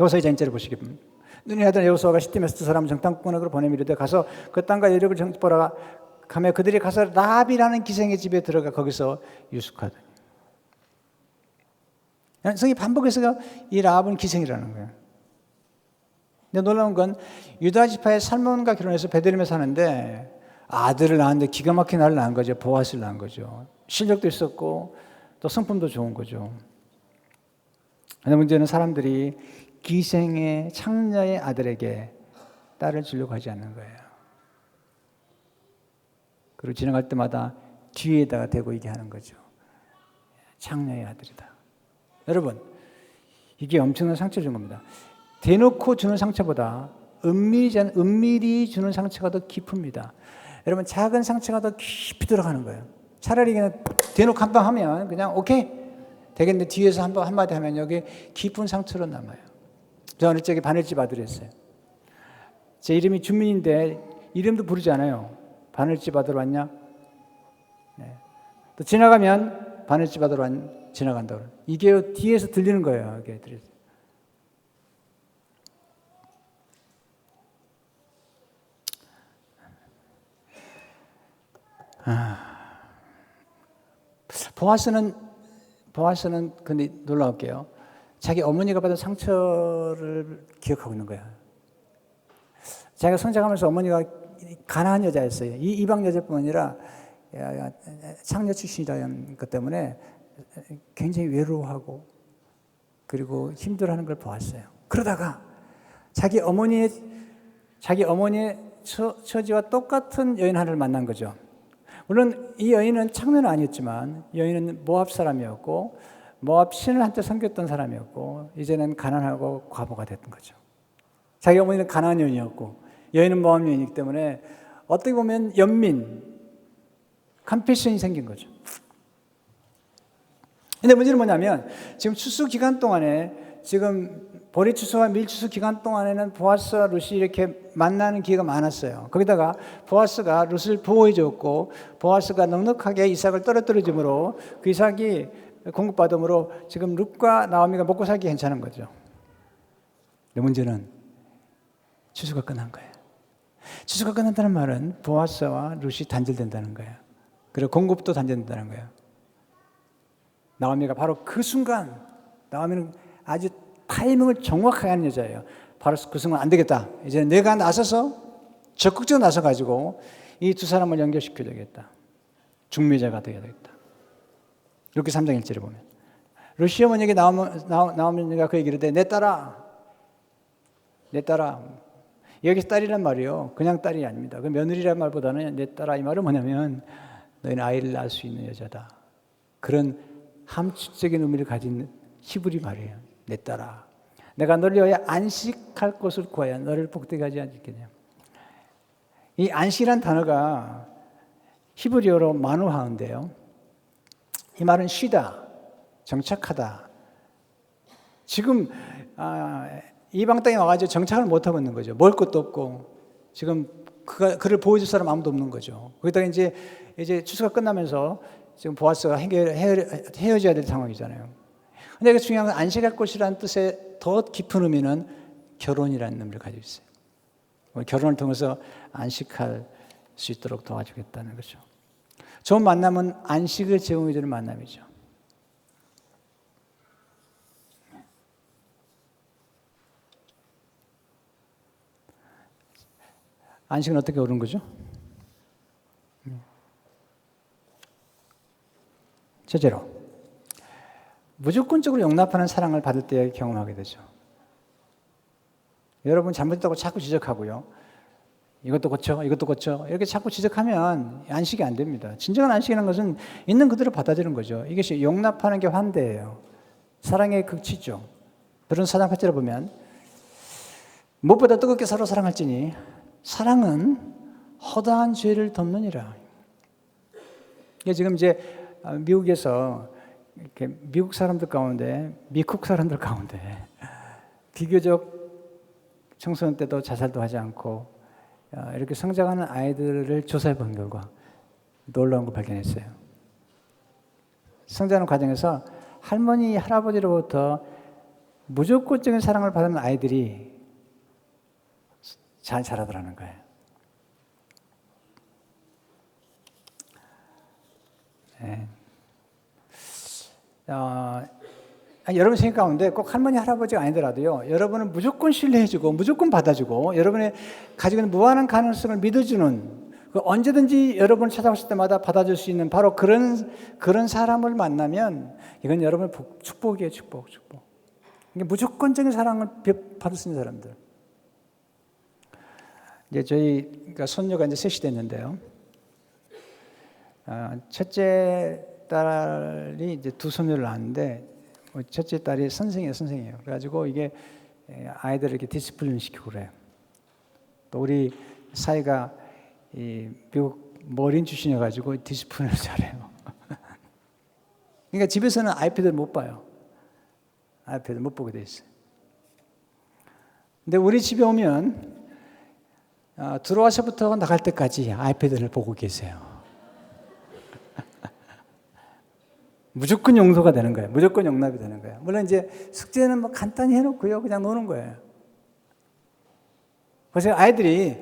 여호수아 2장 1절을 보시기 바랍니다. 눈이 하던 여호수아가 시팀에서 두 사람을 정탐꾼으로 보내미르되 가서 그 땅과 여력을 정보라 가며 그들이 가서 라합이라는 기생의 집에 들어가 거기서 유숙하더니. 성이 반복해서 이 라합은 기생이라는 거예요. 근데 놀라운 건 유다 지파의 살몬과 결혼해서 베들레헴에 사는데 아들을 낳았는데 기가 막힌 아들을 낳은 거죠. 보아스를 낳은 거죠. 실력도 있었고 또 성품도 좋은 거죠. 근데 문제는 사람들이 기생의 창녀의 아들에게 딸을 주려고 하지 않는 거예요. 그리고 지나갈 때마다 뒤에다가 대고 얘기하는 거죠. 창녀의 아들이다. 여러분, 이게 엄청난 상처를 준 겁니다. 대놓고 주는 상처보다 은밀히 주는 상처가 더 깊습니다. 여러분, 작은 상처가 더 깊이 들어가는 거예요. 차라리 그냥 대놓고 한 방 하면 그냥 오케이 되겠는데 뒤에서 한마디 하면 여기 깊은 상처로 남아요. 저 어릴 적에 바늘집 아들이었어요. 제 이름이 준민인데 이름도 부르지 않아요. 바늘집 아들 왔냐? 네. 또 지나가면 바늘집 아들 지나간다고. 이게 뒤에서 들리는 거예요. 이게 보아스는 근데 놀라울게요. 자기 어머니가 받은 상처를 기억하고 있는 거야. 자기가 성장하면서 어머니가 가난한 여자였어요. 이 이방 여자뿐 아니라 창녀 출신이라는 것 때문에 굉장히 외로워하고 그리고 힘들어하는 걸 보았어요. 그러다가 자기 어머니의 처지와 똑같은 여인 하나를 만난 거죠. 물론 이 여인은 창녀는 아니었지만 이 여인은 모압 사람이었고 모압 신을 한때 섬겼던 사람이었고 이제는 가난하고 과부가 됐던 거죠. 자기 어머니는 가나안 여인이었고 여인은 모압 여인이기 때문에 어떻게 보면 연민, 컴패션이 생긴 거죠. 근데 문제는 뭐냐면 지금 추수 기간 동안에 지금 보리 추수와 밀 추수 기간 동안에는 보아스와 룻이 이렇게 만나는 기회가 많았어요. 거기다가 보아스가 룻을 보호해 줬고 보아스가 넉넉하게 이삭을 떨어뜨려 줌으로 그 이삭이 공급받음으로 지금 룻과 나오미가 먹고 살기 괜찮은 거죠. 근데 문제는 추수가 끝난 거예요. 추수가 끝난다는 말은 보아스와 룻이 단절된다는 거예요. 그리고 공급도 단절된다는 거예요. 나오미가 바로 그 순간, 나오미는 아주 타이밍을 정확하게 하는 여자예요. 바로 그 순간 안 되겠다. 이제 내가 나서서 적극적으로 나서가지고 이 두 사람을 연결시켜야겠다. 중매자가 되어야겠다. 이렇게 3장 1절에 보면. 룻이 어머니에게 나오미가 그 얘기를 해. 내 딸아. 여기서 딸이란 말이요. 그냥 딸이 아닙니다. 그 며느리란 말보다는 내 딸아 이 말은 뭐냐면 너희는 아이를 낳을 수 있는 여자다. 그런 함축적인 의미를 가진 히브리 말이에요. 내 딸아. 내가 너를 위하여 안식할 곳을 구하여 너를 복되게 하지 않겠냐. 이 안식이란 단어가 히브리어로 마누하인데요. 이 말은 쉬다, 정착하다. 지금 이방 땅에 와가지고 정착을 못하고 있는 거죠. 먹을 것도 없고 지금 그를 보여줄 사람 아무도 없는 거죠. 거기다가 이제 추수가 끝나면서 지금 보아스가 헤어져야 될 상황이잖아요. 근데 그 중요한 건 안식할 곳이라는 뜻의 더 깊은 의미는 결혼이라는 의미를 가지고 있어요. 결혼을 통해서 안식할 수 있도록 도와주겠다는 거죠. 좋은 만남은 안식을 제공해주는 만남이죠. 안식은 어떻게 오른 거죠? 첫째로 무조건적으로 용납하는 사랑을 받을 때 경험하게 되죠. 여러분 잘못했다고 자꾸 지적하고요. 이것도 고쳐 이렇게 자꾸 지적하면 안식이 안 됩니다. 진정한 안식이라는 것은 있는 그대로 받아들이는 거죠. 이것이 용납하는 게 환대예요. 사랑의 극치죠. 그런 사랑 파트를 보면 무엇보다 뜨겁게 서로 사랑할지니 사랑은 허다한 죄를 덮느니라. 이게 지금 이제 미국에서 이렇게 미국 사람들 가운데 미국 사람들 가운데 비교적 청소년 때도 자살도 하지 않고 이렇게 성장하는 아이들을 조사해 본 결과 놀라운 걸 발견했어요. 성장하는 과정에서 할머니, 할아버지로부터 무조건적인 사랑을 받는 아이들이 잘 자라더라는 거예요. 네. 여러분 생각 가운데 꼭 할머니, 할아버지가 아니더라도요, 여러분은 무조건 신뢰해주고, 무조건 받아주고, 여러분의 가지고 있는 무한한 가능성을 믿어주는, 언제든지 여러분을 찾아오실 때마다 받아줄 수 있는 바로 그런 사람을 만나면, 이건 여러분의 축복이에요, 축복. 이게 무조건적인 사랑을 받을 수 있는 사람들. 이제 저희가 손녀가 이제 셋이 됐는데요. 첫째 딸이 이제 두 손녀를 낳았는데, 첫째 딸이 선생이에요. 그래가지고 이게 아이들을 이렇게 디스플린 시키고 그래요. 또 우리 사이가 미국 머린 출신이어가지고 디스플린을 잘해요. 그러니까 집에서는 아이패드를 못 봐요. 아이패드 못 보게 돼 있어요. 근데 우리 집에 오면 들어와서부터 나갈 때까지 아이패드를 보고 계세요. 무조건 용서가 되는 거예요. 무조건 용납이 되는 거예요. 물론 이제 숙제는 뭐 간단히 해놓고요. 그냥 노는 거예요. 그래서 아이들이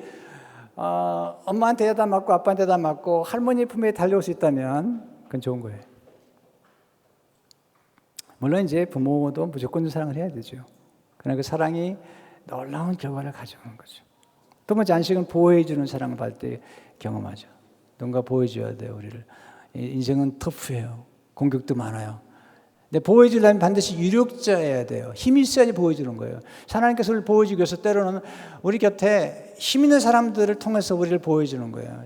엄마한테 대다 맞고 아빠한테 대다 맞고 할머니 품에 달려올 수 있다면 그건 좋은 거예요. 물론 이제 부모도 무조건 사랑을 해야 되죠. 그러나 그 사랑이 놀라운 결과를 가져오는 거죠. 두 번째 안식은 보호해주는 사랑을 받을 때 경험하죠. 누군가 보호해줘야 돼요. 우리를. 인생은 터프해요. 공격도 많아요. 근데 보호해주려면 반드시 유력자여야 돼요. 힘이 있어야지 보호해주는 거예요. 하나님께서 우리를 보호해주기 위해서 때로는 우리 곁에 힘 있는 사람들을 통해서 우리를 보호해주는 거예요.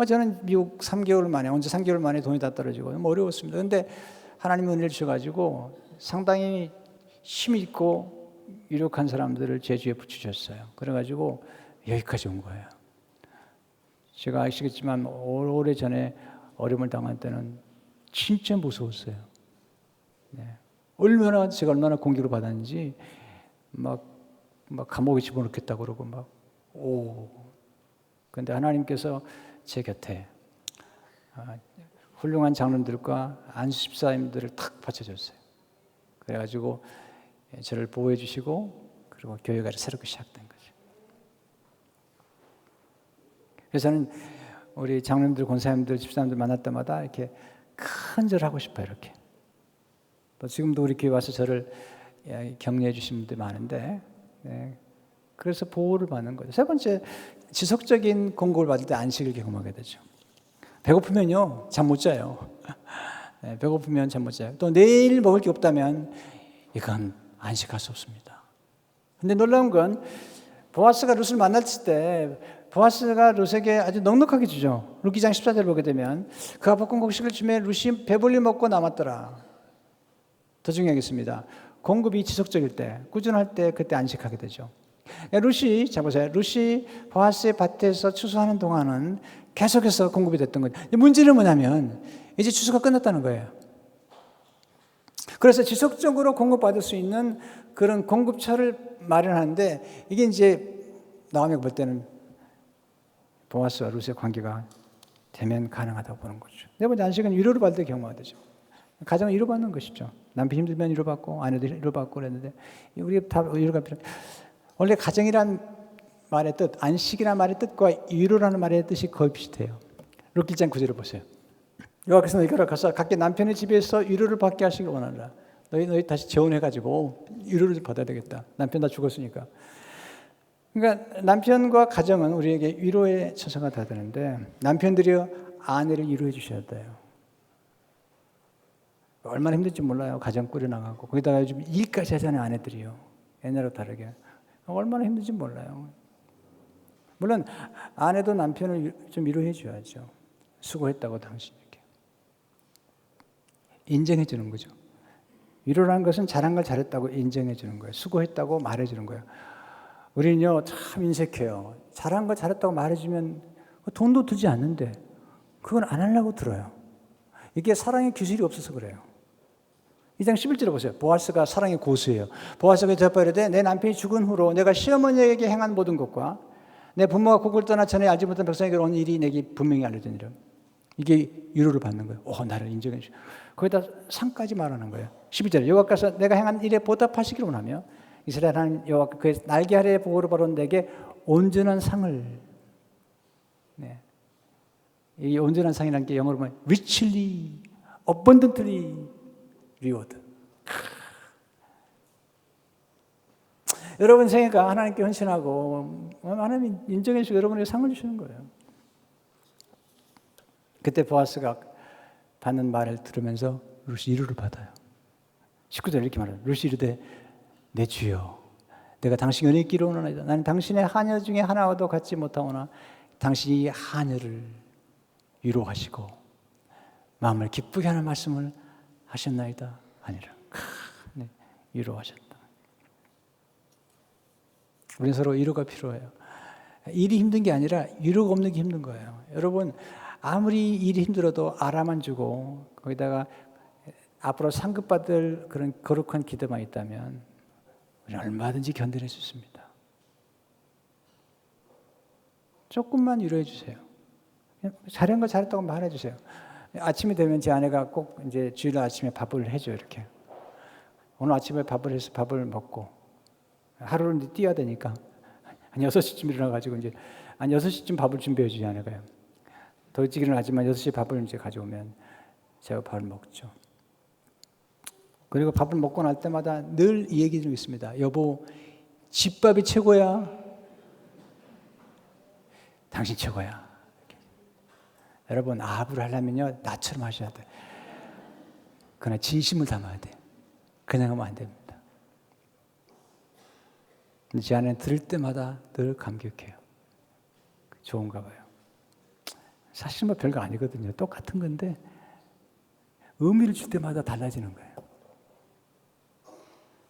저는 미국 3개월 만에, 언제 3개월 만에 돈이 다 떨어지고 너무 어려웠습니다. 그런데 하나님이 은혜를 주셔가지고 상당히 힘이 있고 유력한 사람들을 제 주에 붙이셨어요. 그래가지고 여기까지 온 거예요. 제가 아시겠지만 오래전에 어려움을 당할 때는 진짜 무서웠어요. 네. 제가 얼마나 공격을 받았는지 막 감옥에 집어넣겠다고 그러고 그런데 하나님께서 제 곁에 훌륭한 장로들과 안수집사님들을 탁 받쳐줬어요. 그래가지고 저를 보호해 주시고 그리고 교회가 새롭게 시작된 거죠. 그래서 저는 우리 장로님들, 권사님들, 집사님들 만날 때마다 이렇게 큰 절 하고 싶어요. 이렇게. 또 지금도 우리 교회 와서 저를 격려해 주시는 분들 많은데, 네. 그래서 보호를 받는 거죠. 세 번째, 지속적인 공급을 받을 때 안식을 경험하게 되죠. 배고프면요, 잠 못 자요. 네, 배고프면 잠 못 자요. 또 내일 먹을 게 없다면 이건 안식할 수 없습니다. 근데 놀라운 건 보아스가 룻을 만났을 때 보아스가 룻에게 아주 넉넉하게 주죠. 룻 2장 14절을 보게 되면 그가 볶은 곡식을 주매 룻이 배불리 먹고 남았더라. 더 중요하겠습니다. 공급이 지속적일 때, 꾸준할 때 그때 안식하게 되죠. 룻이, 자 보세요. 룻이 보아스의 밭에서 추수하는 동안은 계속해서 공급이 됐던 거죠. 문제는 뭐냐면 이제 추수가 끝났다는 거예요. 그래서 지속적으로 공급받을 수 있는 그런 공급처를 마련하는데 이게 이제 나오미 볼 때는 보아스와 룻의 관계가 되면 가능하다고 보는 거죠. 네 번째 안식은 위로를 받을 때 경험하게 되죠. 가정은 위로받는 것이죠. 남편 힘들면 위로받고 아내도 위로받고 그랬는데 우리 다 위로가 필요해요. 원래 가정이란 말의 뜻, 안식이라는 말의 뜻과 위로라는 말의 뜻이 거의 비슷해요. 룻 1장 9절을 보세요. 여호와께서 너희가 가서 각기 남편의 집에서 위로를 받게 하시기 원하노라. 너희 다시 재혼해가지고 위로를 받아야 되겠다. 남편 다 죽었으니까. 그러니까 남편과 가정은 우리에게 위로의 처소가 다 되는데 남편들이요 아내를 위로해 주셔야 돼요. 얼마나 힘들지 몰라요. 가정 꾸려나가고 거기다가 요즘 일까지 하잖아요. 아내들이요. 옛날과 다르게. 얼마나 힘든지 몰라요. 물론 아내도 남편을 좀 위로해 줘야죠. 수고했다고 당신에게. 인정해 주는 거죠. 위로라는 것은 잘한 걸 잘했다고 인정해 주는 거예요. 수고했다고 말해 주는 거예요. 우리는요 참 인색해요. 잘한 걸 잘했다고 말해주면 돈도 들지 않는데 그건 안 하려고 들어요. 이게 사랑의 기술이 없어서 그래요. 2장 11절에 보세요. 보아스가 사랑의 고수예요. 보아스가 대답하여 이르되 내 남편이 죽은 후로 내가 시어머니에게 행한 모든 것과 내 부모가 곡을 떠나 전에 알지 못한 백성에게 온 일이 내게 분명히 알려지니라. 이게 위로를 받는 거예요. 나를 인정해 주시고 거기다 상까지 말하는 거예요. 12절에 여호와께서 내가 행한 일에 보답하시기를 원하며 이스라엘 하나님 여호와께 그의 날개 아래의 보호를 바로 내게 온전한 상을 이 온전한 상이라는 게 영어로 보면 richly, abundantly reward. 여러분 생애가 하나님께 헌신하고 하나님이 인정해 주시고 여러분에게 상을 주시는 거예요. 그때 보아스가 받는 말을 들으면서 룻이 위로를 받아요. 19절 이렇게 말해요. 룻이 이르되 내 주여 내가 당신 은혜 있기를 원하나이다. 나는 당신의 하녀 중에 하나와도 같지 못하오나 당신이 하녀를 위로하시고 마음을 기쁘게 하는 말씀을 하셨나이다 아니라 네, 위로하셨다. 우리는 서로 위로가 필요해요. 일이 힘든 게 아니라 위로가 없는 게 힘든 거예요. 여러분 아무리 일이 힘들어도 알아만 주고 거기다가 앞으로 상급받을 그런 거룩한 기도만 있다면 우리는 얼마든지 견뎌낼 수 있습니다. 조금만 위로해 주세요. 잘한 거 잘했다고 말해 주세요. 아침이 되면 제 아내가 꼭 이제 주일 아침에 밥을 해줘요. 이렇게 오늘 아침에 밥을 해서 밥을 먹고 하루를 이제 뛰어야 되니까 한 6시쯤 일어나가지고 이제 한 6시쯤 밥을 준비해 주지 아내가요. 더 일찍 일어나지만 6시에 밥을 이제 가져오면 제가 밥을 먹죠. 그리고 밥을 먹고 날 때마다 늘 이 얘기 좀 있습니다. 여보, 집밥이 최고야. 당신 최고야. 여러분, 아합을 하려면요, 나처럼 하셔야 돼. 그러나 진심을 담아야 돼. 그냥 하면 안 됩니다. 근데 제 아내는 들을 때마다 늘 감격해요. 좋은가 봐요. 사실 뭐 별거 아니거든요. 똑같은 건데 의미를 줄 때마다 달라지는 거예요.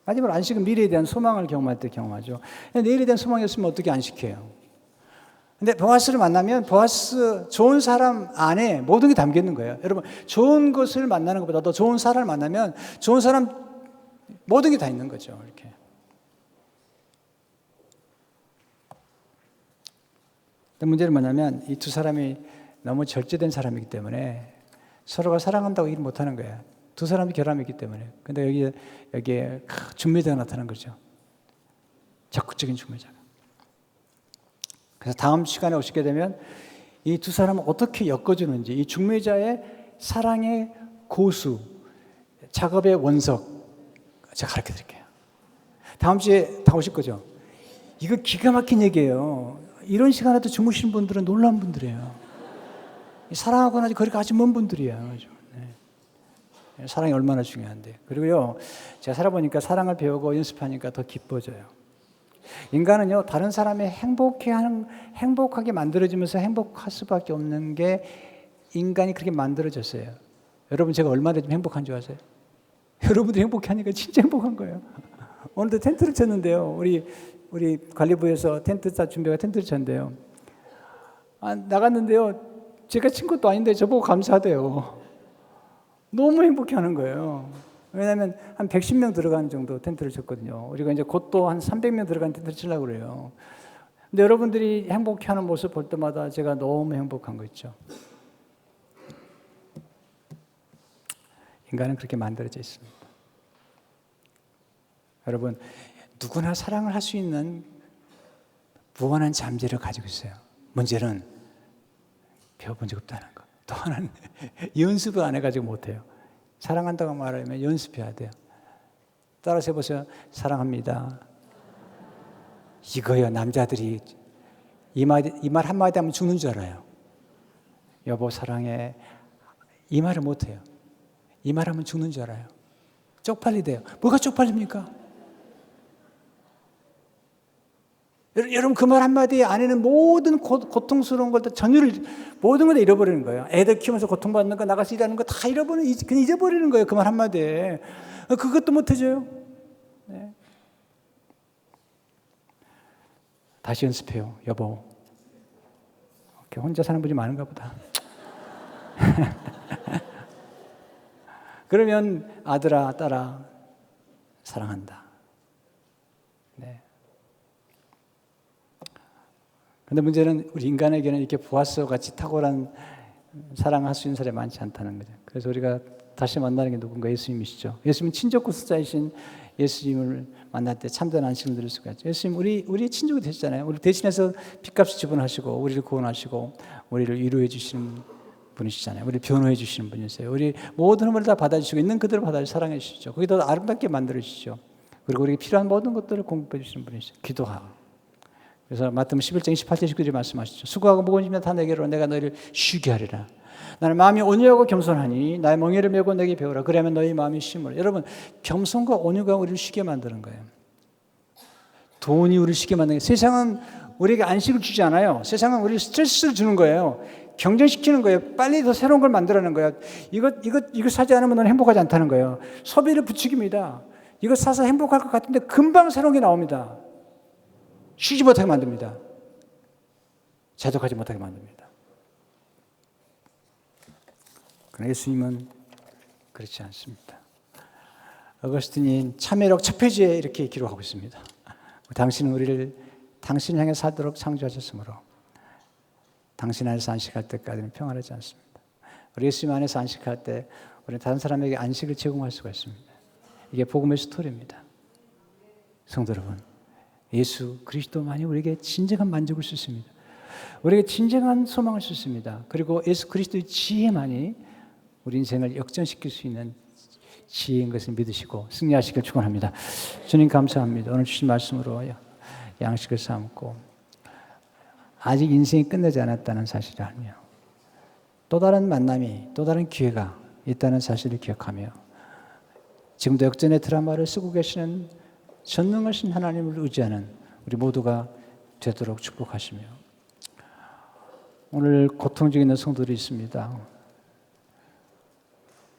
마지막으로 안식은 미래에 대한 소망을 경험할 때 경험하죠. 내일에 대한 소망이 없으면 어떻게 안식해요? 근데 보아스를 만나면 보아스 좋은 사람 안에 모든 게 담겨 있는 거예요. 여러분, 좋은 것을 만나는 것보다 더 좋은 사람을 만나면 좋은 사람 모든 게 다 있는 거죠. 이렇게. 근데 문제는 뭐냐면 이 두 사람이 너무 절제된 사람이기 때문에 서로가 사랑한다고 일 못하는 거예요. 두 사람이 결함이 있기 때문에. 근데 여기에 중매자가 나타난 거죠. 적극적인 중매자가. 그래서 다음 시간에 오시게 되면 이 두 사람을 어떻게 엮어주는지, 이 중매자의 사랑의 고수, 작업의 원석, 제가 가르쳐 드릴게요. 다음 주에 다 오실 거죠? 이거 기가 막힌 얘기예요. 이런 시간에도 주무시는 분들은 놀라운 분들이에요. 사랑하거나 거리가 아주 먼 분들이에요. 네. 사랑이 얼마나 중요한데. 그리고요, 제가 살아보니까 사랑을 배우고 연습하니까 더 기뻐져요. 인간은요, 다른 사람이 행복하게 만들어지면서 행복할 수밖에 없는 게 인간이 그렇게 만들어졌어요. 여러분, 제가 얼마나 좀 행복한 줄 아세요? 여러분들이 행복하니까 진짜 행복한 거예요. 오늘도 텐트를 쳤는데요. 우리 관리부에서 텐트를 쳤는데요. 나갔는데요. 제가 친 것도 아닌데 저보고 감사하대요. 너무 행복해 하는 거예요. 왜냐하면 한 110명 들어가는 정도 텐트를 쳤거든요. 우리가 이제 곧 또 한 300명 들어가는 텐트를 치려고 그래요. 근데 여러분들이 행복해하는 모습 볼 때마다 제가 너무 행복한 거 있죠. 인간은 그렇게 만들어져 있습니다. 여러분, 누구나 사랑을 할 수 있는 무한한 잠재를 가지고 있어요. 문제는 배워본 적 없다는 거. 또 하나는 연습을 안 해가지고 못해요. 사랑한다고 말하면 연습해야 돼요. 따라서 해보세요. 사랑합니다. 이거요. 남자들이 이 말 한마디 하면 죽는 줄 알아요. 여보 사랑해. 이 말을 못해요. 이 말 하면 죽는 줄 알아요. 쪽팔리대요. 뭐가 쪽팔립니까? 여러분 그 말 한마디 안에는 모든 고통스러운 걸 다 모든 걸 다 잃어버리는 거예요. 애들 키우면서 고통받는 거, 나가서 일하는 거 다 그냥 잊어버리는 거예요. 그 말 한마디에. 그것도 못 해줘요. 네. 다시 연습해요. 여보. 혼자 사는 분이 많은가 보다. 그러면 아들아, 딸아, 사랑한다. 네. 근데 문제는 우리 인간에게는 이렇게 보아스와 같이 탁월한 사랑할 수 있는 사람이 많지 않다는 거죠. 그래서 우리가 다시 만나는 게 누군가 예수님이시죠. 예수님은 친족 구속자이신 예수님을 만날 때 참된 안식을 누릴 수가 있죠. 예수님 우리 친족이 되셨잖아요. 우리 대신해서 빚값을 지불하시고 우리를 구원하시고 우리를 위로해 주시는 분이시잖아요. 우리를 변호해 주시는 분이세요. 우리 모든 허물을 다 받아주시고 있는 그대로 받아주시고 사랑해 주시죠. 거기다 아름답게 만들어 주시죠. 그리고 우리에게 필요한 모든 것들을 공급해 주시는 분이시죠. 기도하고. 그래서 마태복음 11장 28절 19절에 말씀하시죠. 수고하고 무거운 짐을 다 내게로 내가 너희를 쉬게 하리라. 나는 마음이 온유하고 겸손하니 나의 멍에를 메고 내게 배우라. 그러면 너희 마음이 쉼으로. 여러분 겸손과 온유가 우리를 쉬게 만드는 거예요. 돈이 우리를 쉬게 만드는 거예요. 세상은 우리에게 안식을 주지 않아요. 세상은 우리를 스트레스를 주는 거예요. 경쟁시키는 거예요. 빨리 더 새로운 걸 만들어내는 거예요. 이거 사지 않으면 너는 행복하지 않다는 거예요. 소비를 부추깁니다. 이거 사서 행복할 것 같은데 금방 새로운 게 나옵니다. 쉬지 못하게 만듭니다. 자족하지 못하게 만듭니다. 그러나 예수님은 그렇지 않습니다. 어거스틴이 참회록 첫 페이지에 이렇게 기록하고 있습니다. 당신은 우리를 당신을 향해 살도록 창조하셨으므로 당신 안에서 안식할 때까지는 평안하지 않습니다. 우리 예수님 안에서 안식할 때 우리는 다른 사람에게 안식을 제공할 수가 있습니다. 이게 복음의 스토리입니다. 성도 여러분, 예수 그리스도만이 우리에게 진정한 만족을 줄 수 있습니다. 우리에게 진정한 소망을 줄 수 있습니다. 그리고 예수 그리스도의 지혜만이 우리 인생을 역전시킬 수 있는 지혜인 것을 믿으시고 승리하시길 축원합니다. 주님 감사합니다. 오늘 주신 말씀으로 양식을 삼고 아직 인생이 끝나지 않았다는 사실을 알며 또 다른 만남이 또 다른 기회가 있다는 사실을 기억하며 지금도 역전의 드라마를 쓰고 계시는 전능하신 하나님을 의지하는 우리 모두가 되도록 축복하시며 오늘 고통 중에 있는 성도들이 있습니다.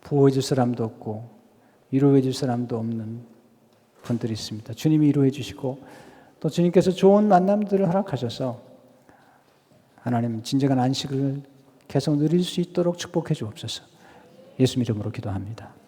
보호해 줄 사람도 없고 위로해 줄 사람도 없는 분들이 있습니다. 주님이 위로해 주시고 또 주님께서 좋은 만남들을 허락하셔서 하나님 진정한 안식을 계속 누릴 수 있도록 축복해 주옵소서. 예수님 이름으로 기도합니다.